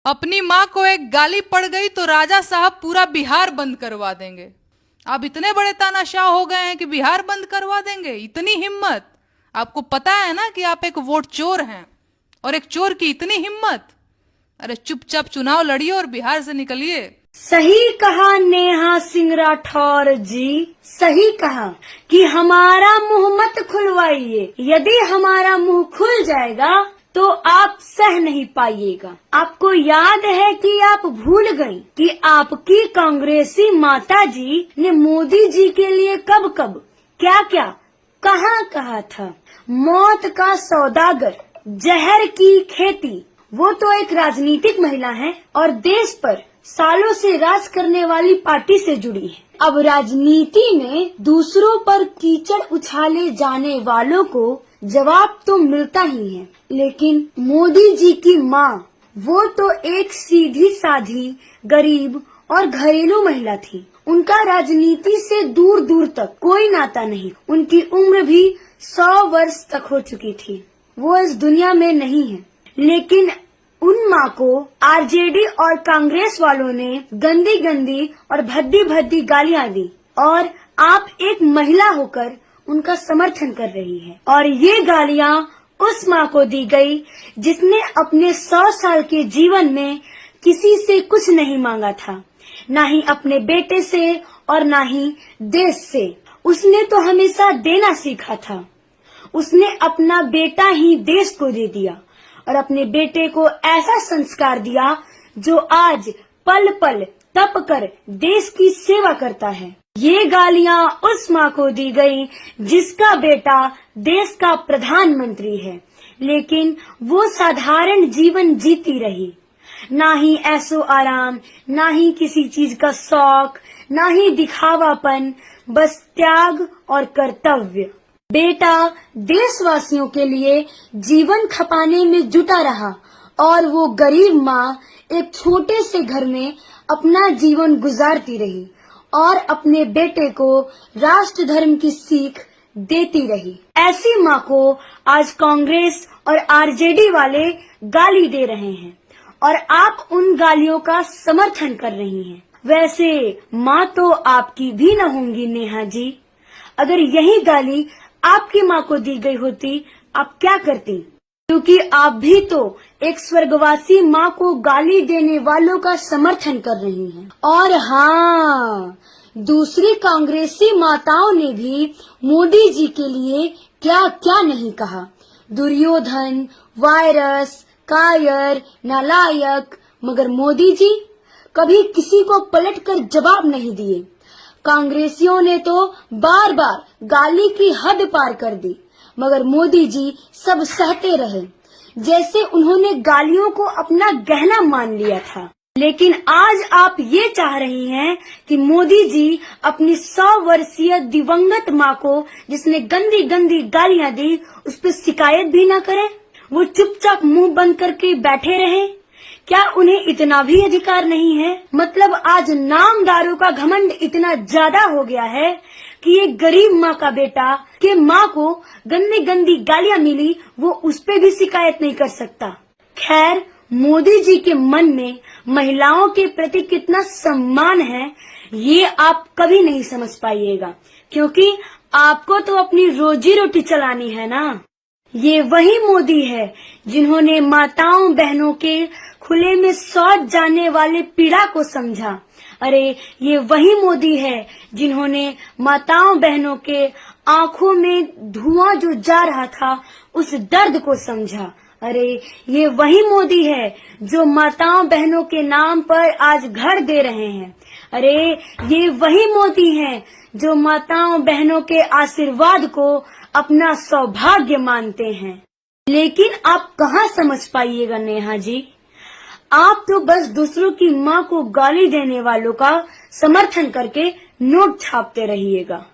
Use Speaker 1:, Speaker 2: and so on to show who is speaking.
Speaker 1: अपनी माँ को एक गाली पड़ गई तो राजा साहब पूरा बिहार बंद करवा देंगे। आप इतने बड़े तानाशाह हो गए हैं कि बिहार बंद करवा देंगे, इतनी हिम्मत। आपको पता है ना कि आप एक वोट चोर हैं, और एक चोर की इतनी हिम्मत। अरे चुपचाप चुनाव लड़िए और बिहार से निकलिए।
Speaker 2: सही कहा नेहा सिंह राठौर जी, सही कहा कि हमारा मुंह मत खुलवाइए। यदि हमारा मुंह खुल जाएगा तो आप सह नहीं पाइएगा। आपको याद है कि आप भूल गई कि आपकी कांग्रेसी माता जी ने मोदी जी के लिए कब कब क्या क्या कहाँ कहा था। मौत का सौदागर, जहर की खेती। वो तो एक राजनीतिक महिला है और देश पर सालों से राज करने वाली पार्टी से जुड़ी है। अब राजनीति में दूसरों पर कीचड़ उछाले जाने वालों को जवाब तो मिलता ही है, लेकिन मोदी जी की माँ वो तो एक सीधी साधी गरीब और घरेलू महिला थी। उनका राजनीति से दूर दूर तक कोई नाता नहीं। उनकी उम्र भी 100 वर्ष तक हो चुकी थी। वो इस दुनिया में नहीं है, लेकिन उन माँ को आरजेडी और कांग्रेस वालों ने गंदी गंदी और भद्दी भद्दी गालियाँ दी, और आप एक महिला होकर उनका समर्थन कर रही है। और ये गालियाँ उस माँ को दी गई जिसने अपने 100 साल के जीवन में किसी से कुछ नहीं मांगा था, ना ही अपने बेटे से और ना ही देश से। उसने तो हमेशा देना सीखा था। उसने अपना बेटा ही देश को दे दिया और अपने बेटे को ऐसा संस्कार दिया जो आज पल पल तप कर देश की सेवा करता है। ये गालियाँ उस माँ को दी गई जिसका बेटा देश का प्रधानमंत्री है, लेकिन वो साधारण जीवन जीती रही। ना ही ऐसो आराम, ना ही किसी चीज का शौक, ना ही दिखावापन, बस त्याग और कर्तव्य। बेटा देशवासियों के लिए जीवन खपाने में जुटा रहा और वो गरीब माँ एक छोटे से घर में अपना जीवन गुजारती रही और अपने बेटे को राष्ट्र धर्म की सीख देती रही। ऐसी माँ को आज कांग्रेस और आरजेडी वाले गाली दे रहे हैं और आप उन गालियों का समर्थन कर रही हैं। वैसे माँ तो आपकी भी न होंगी नेहा जी। अगर यही गाली आपकी माँ को दी गई होती, आप क्या करती? क्योंकि आप भी तो एक स्वर्गवासी माँ को गाली देने वालों का समर्थन कर रही हैं। और हाँ, दूसरी कांग्रेसी माताओं ने भी मोदी जी के लिए क्या क्या नहीं कहा। दुर्योधन, वायरस, कायर, नालायक, मगर मोदी जी कभी किसी को पलटकर जवाब नहीं दिए। कांग्रेसियों ने तो बार बार गाली की हद पार कर दी, मगर मोदी जी सब सहते रहे, जैसे उन्होंने गालियों को अपना गहना मान लिया था। लेकिन आज आप ये चाह रही हैं कि मोदी जी अपनी 100 वर्षीय दिवंगत माँ को, जिसने गंदी गंदी गालियाँ दी, उस पर शिकायत भी न करें, वो चुपचाप मुंह बंद करके बैठे रहे। क्या उन्हें इतना भी अधिकार नहीं है? मतलब आज नामदारों का घमंड इतना ज्यादा हो गया है कि एक गरीब माँ का बेटा के माँ को गंदी गंदी गालियाँ मिली, वो उस पे भी शिकायत नहीं कर सकता। खैर, मोदी जी के मन में महिलाओं के प्रति कितना सम्मान है, ये आप कभी नहीं समझ पाइएगा, क्योंकि आपको तो अपनी रोजी रोटी चलानी है ना। ये वही मोदी है जिन्होंने माताओं बहनों के खुले में शौच जाने वाले पीड़ा को समझा। अरे ये वही मोदी है जिन्होंने माताओं बहनों के आंखों में धुआं जो जा रहा था उस दर्द को समझा। अरे ये वही मोदी है जो माताओं बहनों के नाम पर आज घर दे रहे हैं। अरे ये वही मोदी है जो माताओं बहनों के आशीर्वाद को अपना सौभाग्य मानते हैं। लेकिन आप कहाँ समझ पाइएगा नेहा जी। आप तो बस दूसरों की माँ को गाली देने वालों का समर्थन करके नोट छापते रहिएगा।